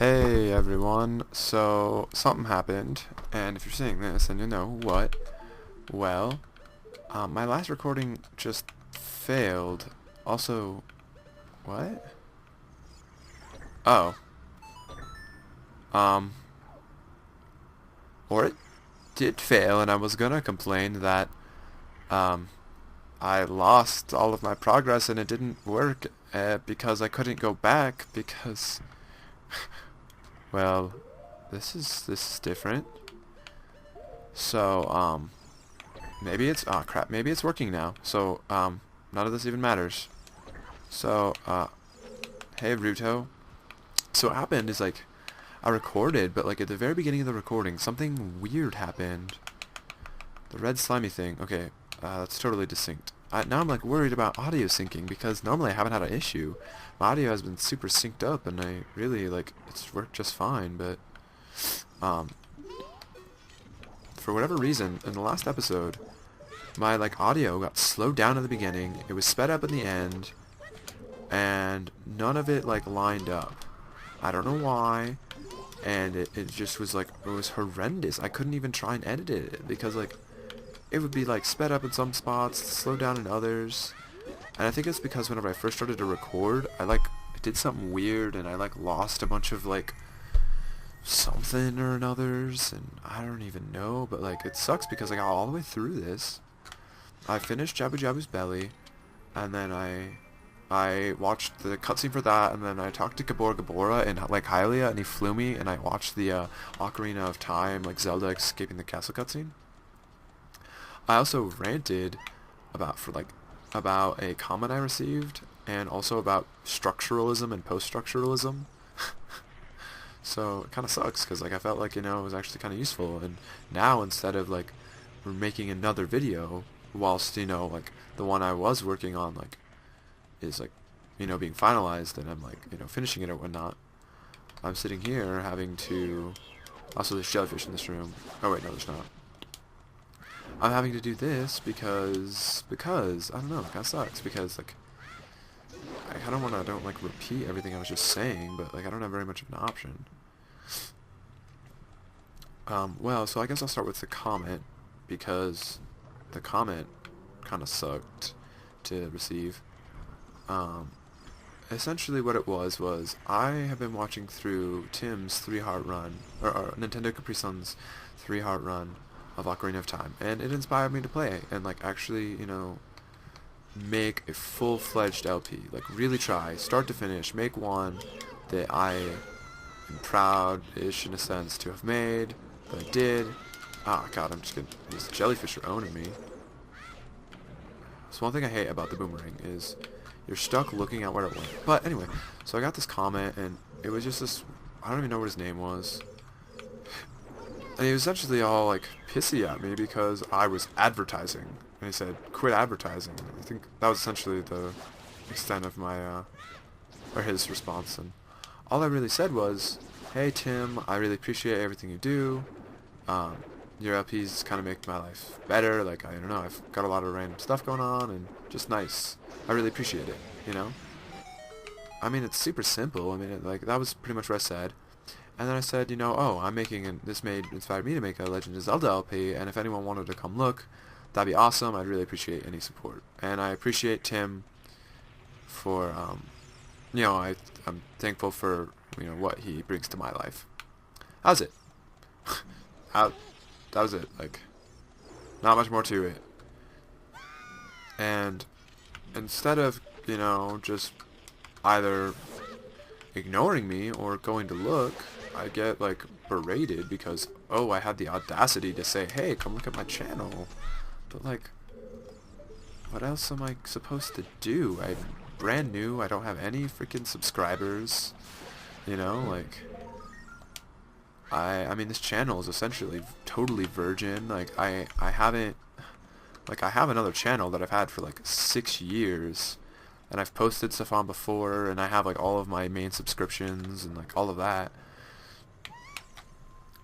Hey everyone, so something happened, and if you're seeing this and you know what, well, my last recording just failed. Also, what? Oh, um, or it did fail, and I was gonna complain that, um, I lost all of my progress and it didn't work, because I couldn't go back because, well, this is different. So, maybe it's, oh crap, maybe it's working now. So, none of this even matters. So, hey Ruto. So what happened is, like, I recorded, but, like, at the very beginning of the recording, something weird happened. The red slimy thing. Okay, that's totally distinct. Now I'm, like, worried about audio syncing, because normally I haven't had an issue. My audio has been super synced up, and I really, like, it's worked just fine, but, um, for whatever reason, in the last episode, my like audio got slowed down in the beginning, it was sped up in the end, and none of it like lined up. I don't know why, and it just was like, it was horrendous. I couldn't even try and edit it, because like, it would be like sped up in some spots, slowed down in others, and I think it's because whenever I first started to record, I did something weird, and I like lost a bunch of like something or another's, and I don't even know, but like it sucks because I got all the way through this. I finished Jabu Jabu's belly, and then I watched the cutscene for that, and then I talked to Gabora and like Hylia, and he flew me, and I watched the Ocarina of Time, like Zelda escaping the castle cutscene. I also ranted about a comment I received, and also about structuralism and post-structuralism. So it kind of sucks because like I felt like, it was actually kind of useful, and now instead of like making another video whilst like the one I was working on like is like being finalized, and I'm like finishing it or whatnot, I'm sitting here having to, also there's jellyfish in this room. Oh wait, no, there's not. I'm having to do this because I don't know, it kind of sucks because like I don't like repeat everything I was just saying, but like I don't have very much of an option. Well, so I guess I'll start with the comment, because the comment kind of sucked to receive. Essentially what it was I have been watching through Tim's 3-heart run, or Nintendo Capri Sun's 3-heart run of Ocarina of Time, and it inspired me to play, and like actually, make a full-fledged LP, like really try, start to finish, make one that I am proud-ish in a sense to have made, that I did. Ah, God, I'm just getting, these jellyfish are owning me. So one thing I hate about the boomerang is you're stuck looking at where it went. But anyway, so I got this comment, and it was just this, I don't even know what his name was. And he was essentially all like pissy at me because I was advertising. And he said, quit advertising. I think that was essentially the extent of my, or his response. And all I really said was, hey Tim, I really appreciate everything you do. Your LPs kind of make my life better. Like, I don't know, I've got a lot of random stuff going on, and just nice. I really appreciate it, I mean, it's super simple. I mean, like, that was pretty much what I said. And then I said, oh, I'm making inspired me to make a Legend of Zelda LP, and if anyone wanted to come look, that'd be awesome. I'd really appreciate any support. And I appreciate Tim for, I'm thankful for, what he brings to my life. How's it? That was it. Like, not much more to it. And instead of, just either ignoring me or going to look, I get like berated because, oh, I had the audacity to say, hey, come look at my channel. But like, what else am I supposed to do? I'm brand new, I don't have any freaking subscribers, like, I mean, this channel is essentially totally virgin. Like, I haven't, like, I have another channel that I've had for like 6 years, and I've posted stuff on before, and I have like all of my main subscriptions and like all of that.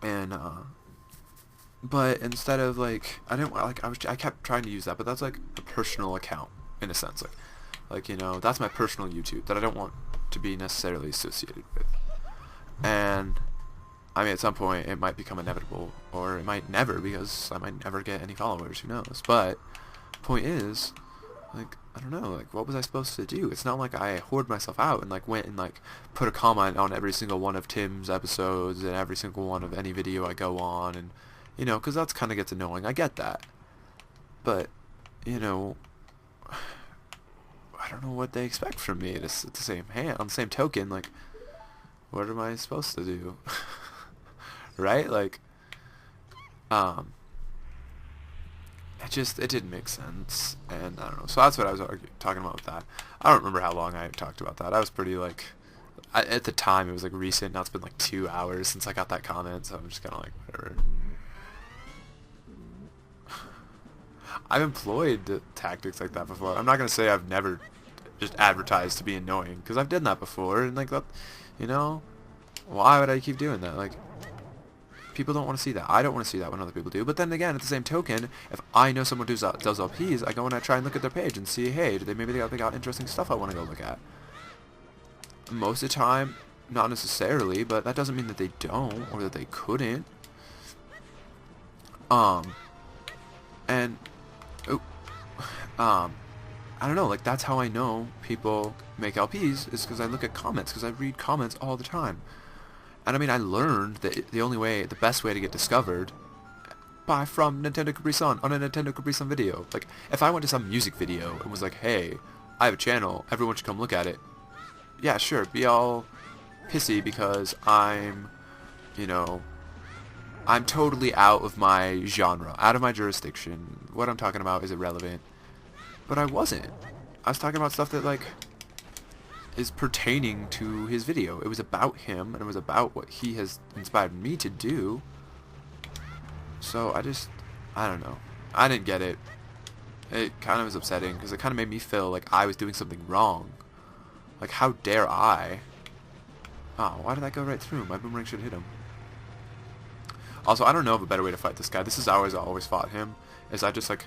And but instead of like, I didn't like, I kept trying to use that, but that's like a personal account in a sense, like that's my personal YouTube that I don't want to be necessarily associated with. And I mean, at some point it might become inevitable, or it might never, because I might never get any followers, who knows. But point is, like, I don't know, like, what was I supposed to do? It's not like I hoard myself out and like went and like put a comment on every single one of Tim's episodes and every single one of any video I go on, and you know, because that's kind of gets annoying. I get that, but you know, I don't know what they expect from me. At the same hand, on the same token, like, what am I supposed to do? Right? Like, it didn't make sense, and I don't know. So that's what I was talking about with that. I don't remember how long I talked about that. I was pretty like, at the time it was like recent. Now it's been like 2 hours since I got that comment, so I'm just kind of like, whatever. I've employed tactics like that before. I'm not gonna say I've never just advertised to be annoying, because I've done that before, and like that, you know, why would I keep doing that? Like, people don't want to see that. I don't want to see that when other people do. But then again, at the same token, if I know someone does LPs, I go and I try and look at their page and see, hey, maybe they got interesting stuff I want to go look at. Most of the time, not necessarily, but that doesn't mean that they don't or that they couldn't. And I don't know, like, that's how I know people make LPs, is because I look at comments, because I read comments all the time. And I mean, I learned that the best way to get discovered from Nintendo Capri Sun on a Nintendo Capri Sun video. Like, if I went to some music video and was like, hey, I have a channel, everyone should come look at it. Yeah, sure, be all pissy because I'm, you know, I'm totally out of my genre, out of my jurisdiction. What I'm talking about is irrelevant. But I wasn't. I was talking about stuff that, like, is pertaining to his video. It was about him, and it was about what he has inspired me to do. So I don't know. I didn't get it. It kind of was upsetting, because it kind of made me feel like I was doing something wrong. Like, how dare I? Oh, why did that go right through? My boomerang should hit him. Also, I don't know of a better way to fight this guy. This is how I always fought him, is I just, like,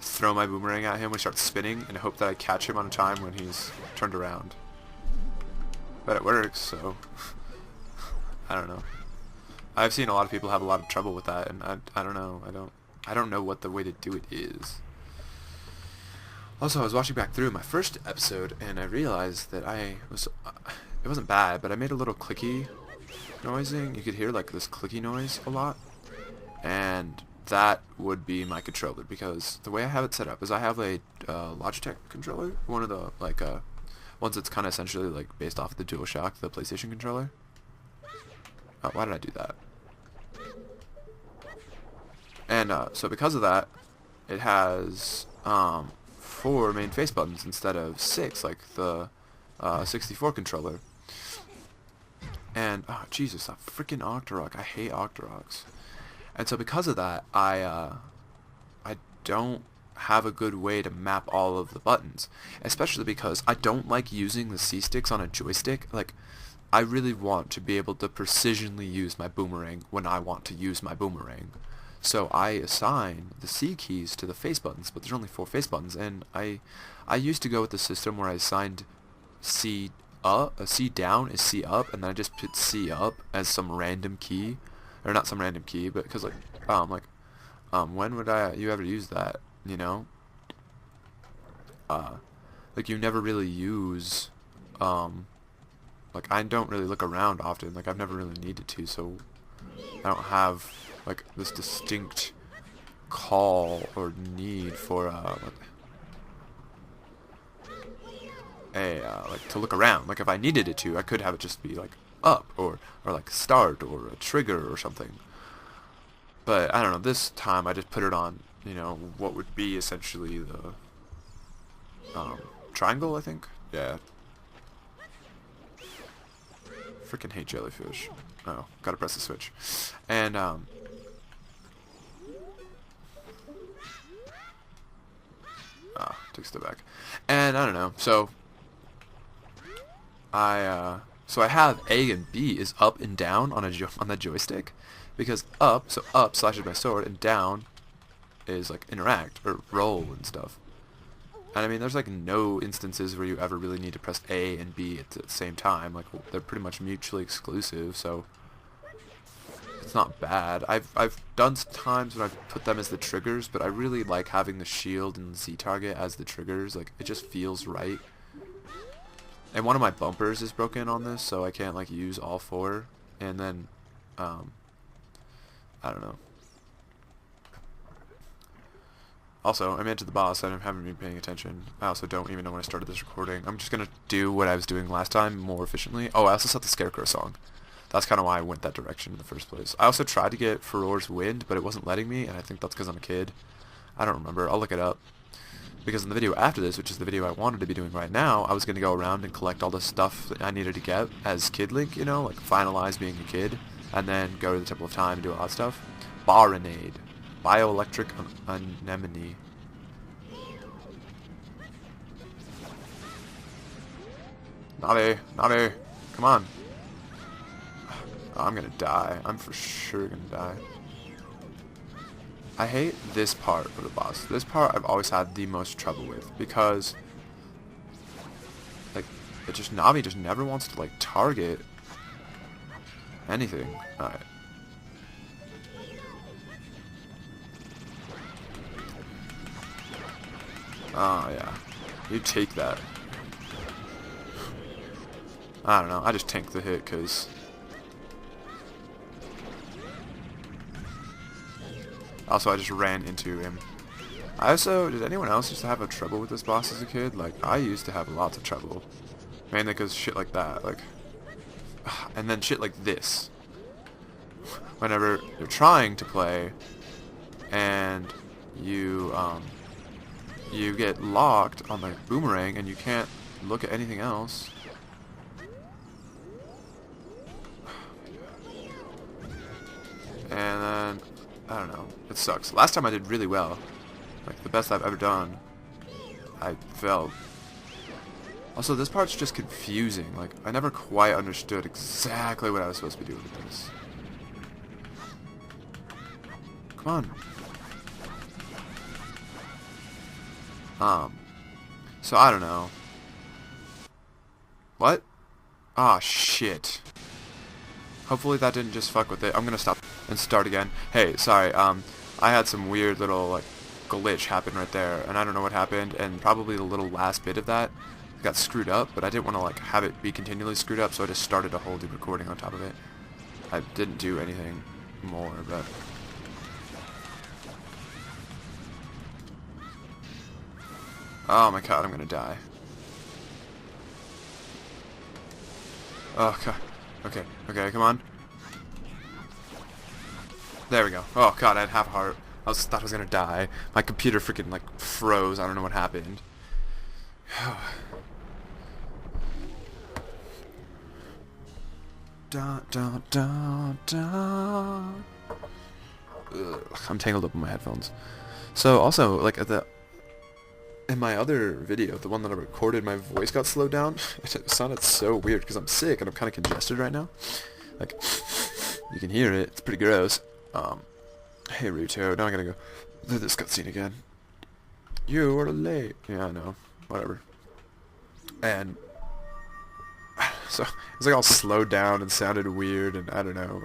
throw my boomerang at him when he starts spinning and hope that I catch him on a time when he's turned around. But it works, so I don't know. I've seen a lot of people have a lot of trouble with that, and I don't know. I don't know what the way to do it is. Also, I was watching back through my first episode, and I realized that it wasn't bad, but I made a little clicky noising. You could hear like this clicky noise a lot, and that would be my controller, because the way I have it set up is I have a Logitech controller, one of the like ones that's kind of essentially like based off of the DualShock, the PlayStation controller. Oh, why did I do that? And so because of that, it has 4 main face buttons instead of 6 like the 64 controller. And oh Jesus, that freaking Octorok! I hate Octoroks. And so because of that, I don't have a good way to map all of the buttons, especially because I don't like using the C-sticks on a joystick. Like, I really want to be able to precisionally use my boomerang when I want to use my boomerang. So I assign the C keys to the face buttons, but there's only 4 face buttons, and I used to go with the system where I assigned C up, C down is C up, and then I just put C up as some random key. Or not some random key, but because when would you ever use that, you know? Like, you never really use, like, I don't really look around often, like, I've never really needed to, so I don't have, like, this distinct call or need for, like, to look around. Like, if I needed it to, I could have it just be, like, up, or like start, or a trigger, or something. But, I don't know, this time I just put it on, you know, what would be essentially the, triangle, I think? Yeah. Freaking hate jellyfish. Oh, gotta press the switch. And, take a step back. And, I don't know, so so I have A and B is up and down on the joystick, because up slashes my sword, and down is like interact or roll and stuff. And I mean, there's like no instances where you ever really need to press A and B at the same time. Like, they're pretty much mutually exclusive, so it's not bad. I've done times when I've put them as the triggers, but I really like having the shield and Z target as the triggers. Like, it just feels right. And one of my bumpers is broken on this, so I can't like use all four. And then, I don't know. Also, I made it to the boss. I haven't been paying attention. I also don't even know when I started this recording. I'm just gonna do what I was doing last time more efficiently. Oh, I also set the Scarecrow song. That's kind of why I went that direction in the first place. I also tried to get Furor's Wind, but it wasn't letting me, and I think that's because I'm a kid. I don't remember. I'll look it up. Because in the video after this, which is the video I wanted to be doing right now, I was going to go around and collect all the stuff that I needed to get as Kid Link, you know, like finalize being a kid, and then go to the Temple of Time and do all that stuff. Baronade. Bioelectric Anemone. Navi, come on. Oh, I'm gonna die. I'm for sure gonna die. I hate this part of the boss. This part I've always had the most trouble with because, like, Navi just never wants to like target anything. All right. Oh yeah, you take that. I don't know. I just tanked the hit because. Also, I just ran into him. Did anyone else used to have a trouble with this boss as a kid? Like, I used to have lots of trouble. Mainly because shit like that, like... And then shit like this. Whenever you're trying to play, and you get locked on the boomerang, and you can't look at anything else. And then... I don't know. It sucks. Last time I did really well. Like, the best I've ever done. I felt. Also, this part's just confusing. Like, I never quite understood exactly what I was supposed to be doing with this. Come on. So I don't know. What? Ah, shit. Hopefully that didn't just fuck with it. I'm gonna stop and start again. Hey, sorry, I had some weird little, like, glitch happen right there, and I don't know what happened, and probably the little last bit of that got screwed up, but I didn't want to, like, have it be continually screwed up, so I just started a whole new recording on top of it. I didn't do anything more, but... Oh my god, I'm gonna die. Oh god. Okay, come on. There we go. Oh god, I had half a heart. Thought I was gonna die. My computer freaking like froze. I don't know what happened. Da da da da. Ugh, I'm tangled up in my headphones. So also, like in my other video, the one that I recorded, my voice got slowed down. It sounded so weird because I'm sick and I'm kind of congested right now. Like, you can hear it. It's pretty gross. Hey Ruto, now I'm gonna go through this cutscene again. You are late. Yeah, I know. Whatever. And so it's like all slowed down and sounded weird, and I don't know.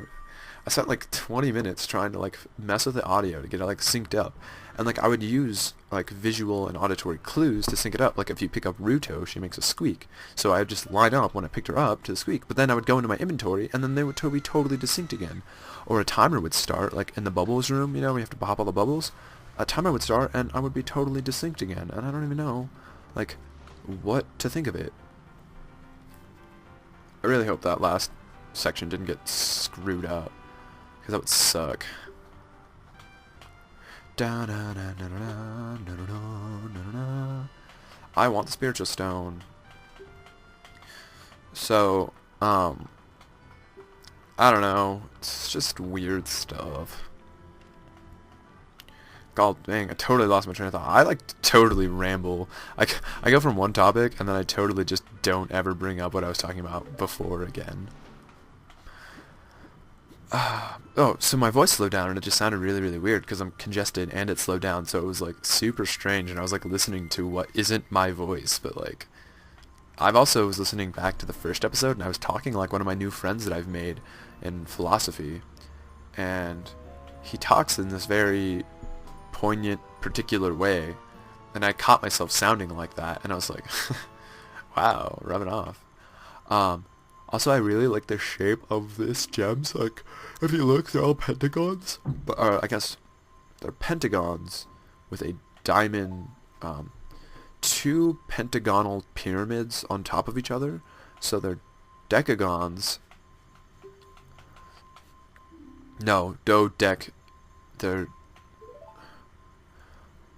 I spent like 20 minutes trying to like mess with the audio to get it like synced up. And like I would use like visual and auditory clues to sync it up. Like if you pick up Ruto, she makes a squeak. So I would just line up when I picked her up to the squeak. But then I would go into my inventory and then they would be totally distinct again. Or a timer would start, like in the bubbles room, you know, we have to pop all the bubbles. A timer would start and I would be totally distinct again. And I don't even know, like, what to think of it. I really hope that last section didn't get screwed up. Because that would suck. I want the spiritual stone. So, I don't know. It's just weird stuff. God dang, I totally lost my train of thought. I like totally ramble. I go from one topic and then I totally just don't ever bring up what I was talking about before again. Oh, so my voice slowed down and it just sounded really, really weird because I'm congested and it slowed down, so it was like super strange, and I was like listening to what isn't my voice, but like I've also was listening back to the first episode and I was talking like one of my new friends that I've made in philosophy, and he talks in this very poignant, particular way, and I caught myself sounding like that, and I was like, wow, rubbing off. Um, Also, I really like the shape of these gems. Like, if you look, they're all pentagons. But I guess they're pentagons with a diamond, two pentagonal pyramids on top of each other. So they're decagons. No, dodec. They're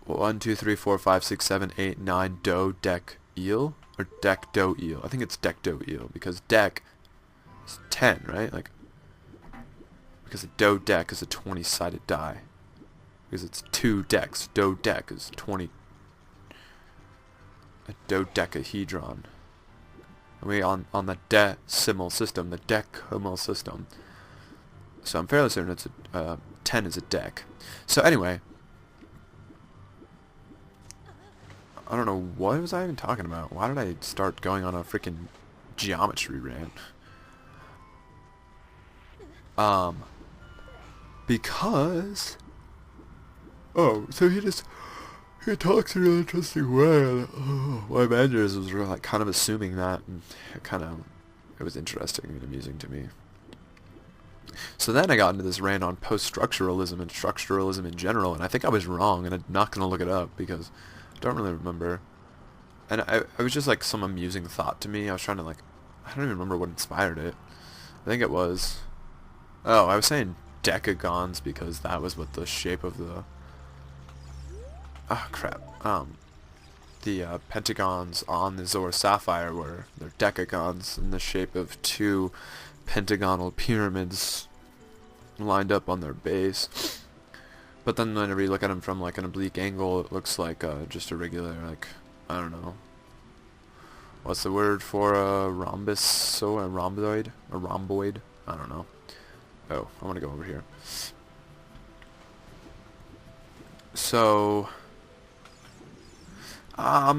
1, 2, 3, 4, 5, 6, 7, 8, 9 dodec eel. Or deck do eel. I think it's deck do eel because deck is 10, right? Like, because a do deck is a 20-sided die. Because it's 2 decks. Do deck is 20. A dodecahedron. And we on the decimal system, the decimal system. So I'm fairly certain it's 10 is a deck. So anyway, I don't know, what was I even talking about? Why did I start going on a freaking geometry rant? Because... Oh, so he talks in a really interesting way. And, my managers was really, like, kind of assuming that, and it was interesting and amusing to me. So then I got into this rant on post-structuralism and structuralism in general, and I think I was wrong, and I'm not going to look it up because I don't really remember. And it was just like some amusing thought to me. I was trying to like, I don't even remember what inspired it. I think it was, oh, I was saying decagons because that was what the shape of the, oh crap, the pentagons on the Zora Sapphire were. They're decagons in the shape of 2 pentagonal pyramids lined up on their base. But then whenever you look at them from like an oblique angle, it looks like just a regular, like, I don't know. What's the word for a rhombus? So a rhomboid? A rhomboid? I don't know. Oh, I want to go over here. So, blah.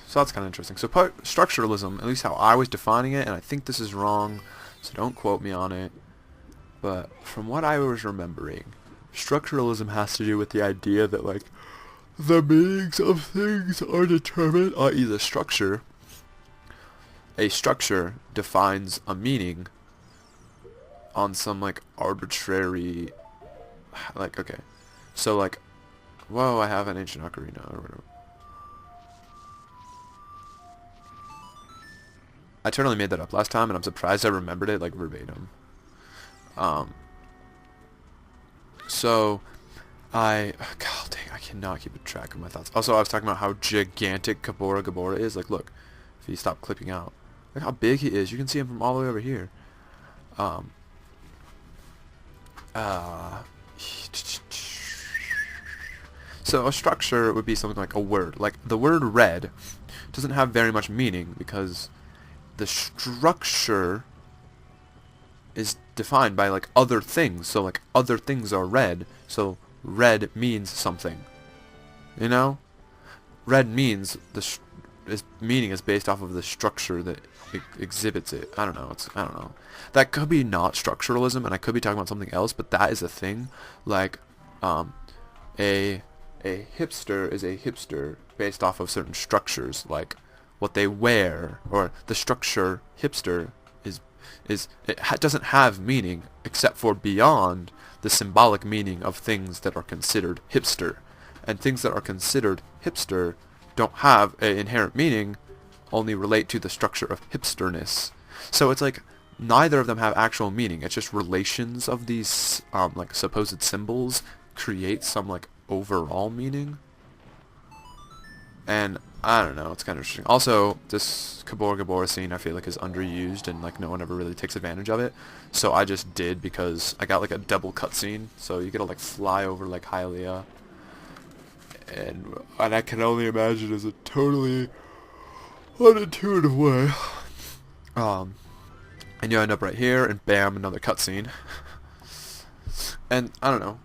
So that's kind of interesting. So structuralism, at least how I was defining it, and I think this is wrong, so don't quote me on it. But from what I was remembering, structuralism has to do with the idea that, like, the meanings of things are determined, i.e. the structure. A structure defines a meaning on some, like, arbitrary, like, okay. So, like, whoa, I have an ancient ocarina or whatever. I totally made that up last time, and I'm surprised I remembered it, like, verbatim. So, God dang, I cannot keep a track of my thoughts. Also, I was talking about how gigantic Kabora Gabora is. Like, look, if you stop clipping out, look how big he is. You can see him from all the way over here. So a structure would be something like a word. Like, the word red doesn't have very much meaning because the structure is defined by, like, other things. So, like, other things are red, so red means something. You know? Red means its meaning is based off of the structure that exhibits it. I don't know. I don't know. That could be not structuralism, and I could be talking about something else, but that is a thing. Like, a hipster is a hipster based off of certain structures, like what they wear, or the structure hipster doesn't have meaning except for beyond the symbolic meaning of things that are considered hipster. And things that are considered hipster don't have an inherent meaning, only relate to the structure of hipsterness. So it's like neither of them have actual meaning. It's just relations of these like supposed symbols create some like overall meaning. And I don't know, it's kind of interesting. Also, this Kabora Gabora scene I feel like is underused and like no one ever really takes advantage of it. So I just did because I got like a double cutscene. So you get to like fly over like Hylia. And I can only imagine is a totally unintuitive way. And you end up right here, and bam, another cutscene. And I don't know.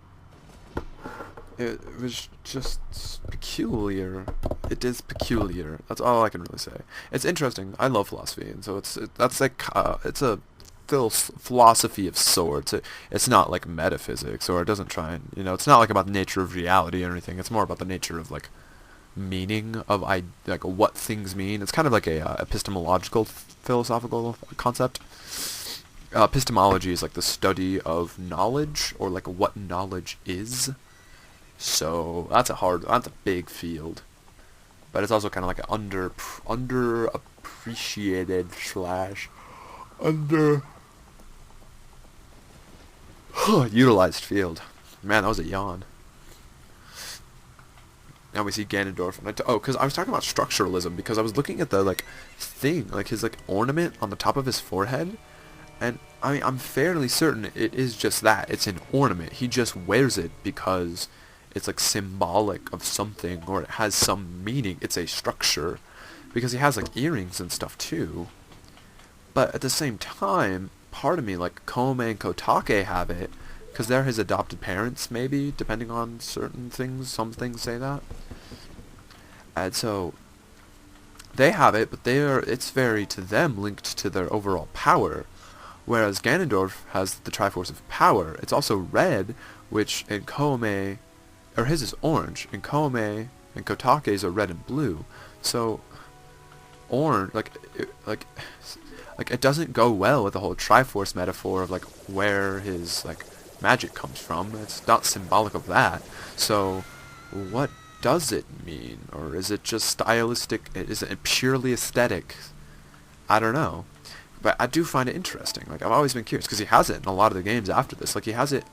It was just peculiar. It is peculiar. That's all I can really say. It's interesting. I love philosophy, and so that's like it's a philosophy of sorts. It's not like metaphysics, or it doesn't try and it's not like about the nature of reality or anything. It's more about the nature of like meaning of like what things mean. It's kind of like a epistemological philosophical concept. Epistemology is like the study of knowledge, or like what knowledge is. So that's a big field, but it's also kind of like an underappreciated slash under utilized field. Man, that was a yawn. Now we see Ganondorf, and because I was talking about structuralism, because I was looking at the like thing, like his like ornament on the top of his forehead, and I mean I'm fairly certain it is just that. It's an ornament. He just wears it because it's like symbolic of something, or it has some meaning. It's a structure, because he has like earrings and stuff too. But at the same time, part of me, like Kome and Kotake, have it because they're his adopted parents, maybe, depending on certain things. Some things say that. And so they have it, but it's very, to them, linked to their overall power. Whereas Ganondorf has the Triforce of Power. It's also red, which in Kome, or his is orange. In Kome and Kotake's are red and blue. So orange, like it doesn't go well with the whole Triforce metaphor of like where his like magic comes from. It's not symbolic of that. So what does it mean? Or is it just stylistic? Is it purely aesthetic? I don't know. But I do find it interesting. Like, I've always been curious, because he has it in a lot of the games after this. Like, he has it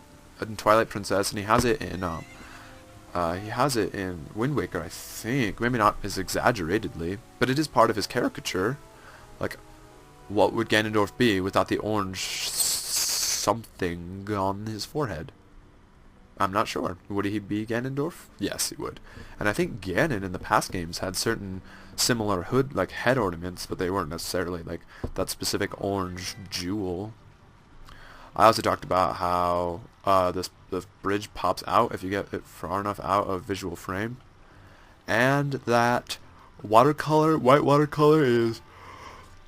in Twilight Princess, and he has it in Wind Waker, I think. Maybe not as exaggeratedly, but it is part of his caricature. Like, what would Ganondorf be without the orange something on his forehead? I'm not sure. Would he be Ganondorf? Yes, he would. And I think Ganon in the past games had certain similar head ornaments, but they weren't necessarily like that specific orange jewel. I also talked about how the bridge pops out if you get it far enough out of visual frame, and that white watercolor is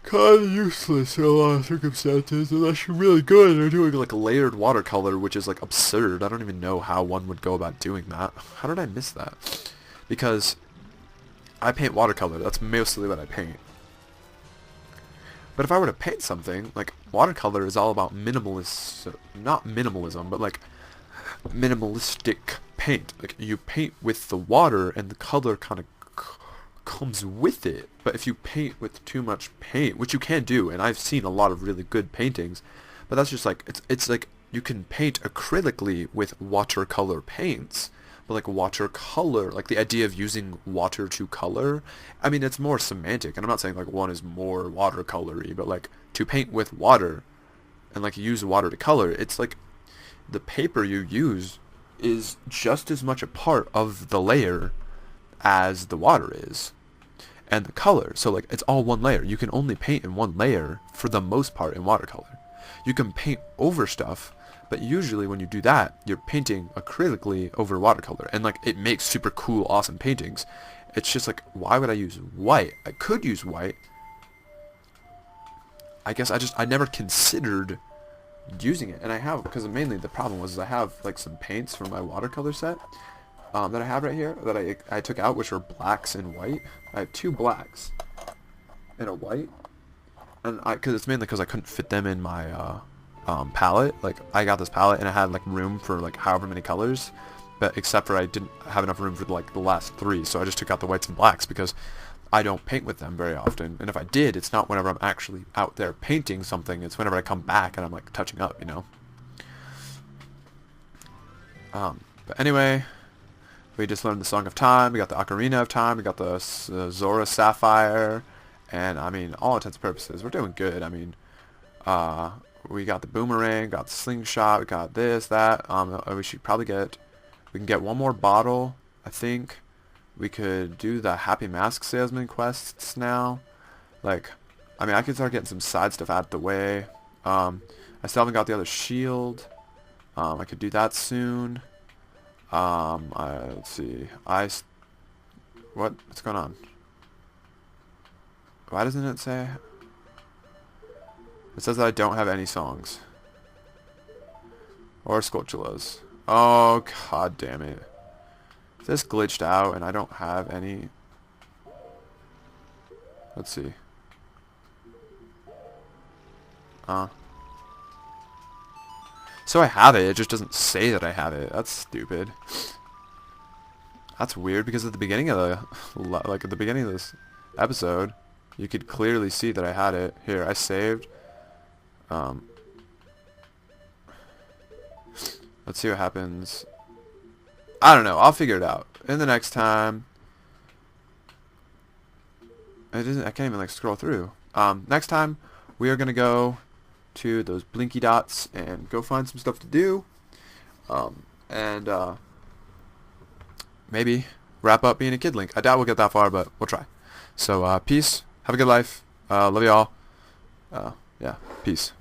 kind of useless in a lot of circumstances unless you're really good at doing like layered watercolor, which is like absurd. I don't even know how one would go about doing that. How did I miss that? Because I paint watercolor. That's mostly what I paint. But if I were to paint something, like watercolor is all about not minimalism, but like minimalistic paint. Like you paint with the water and the color kind of comes with it. But if you paint with too much paint, which you can do, and I've seen a lot of really good paintings, but that's just like it's like you can paint acrylically with watercolor paints. But like watercolor, like the idea of using water to color, I mean it's more semantic, and I'm not saying like one is more watercolory, but like to paint with water and like use water to color, it's like the paper you use is just as much a part of the layer as the water is, and the color. So like it's all one layer. You can only paint in one layer for the most part in watercolor. You can paint over stuff, but usually when you do that, you're painting acrylically over watercolor, and like it makes super cool, awesome paintings. It's just like, why would I use white? I could use white. I guess I never considered using it, and I have, because mainly the problem was I have like some paints from my watercolor set that I have right here that I took out, which are blacks and white. I have two blacks and a white, and because it's mainly because I couldn't fit them in my palette. Like I got this palette and I had like room for like however many colors, but except for I didn't have enough room for like the last three, so I just took out the whites and blacks because I don't paint with them very often, and if I did, it's not whenever I'm actually out there painting something, it's whenever I come back and I'm like touching up, you know. But anyway, we just learned the Song of Time, we got the Ocarina of Time, we got the Zora Sapphire, and I mean, all intents and purposes, we're doing good. I mean, we got the boomerang, got the slingshot, we got this, that. We can get one more bottle, I think. We could do the Happy Mask Salesman quests now. Like, I mean, I could start getting some side stuff out the way. I still haven't got the other shield. I could do that soon. Let's see. What's going on? Why doesn't it say? It says that I don't have any songs. Or Skulltulas. Oh, god damn it. This glitched out and I don't have any. Let's see. So I have it, it just doesn't say that I have it. That's stupid. That's weird because at the beginning of at the beginning of this episode, you could clearly see that I had it. Here, I saved. Let's see what happens. I don't know. I'll figure it out. In the next time. I can't even like scroll through. Next time we are gonna go to those blinky dots and go find some stuff to do. And maybe wrap up being a kid Link. I doubt we'll get that far, but we'll try. So peace. Have a good life. Love you all. Yeah. Peace.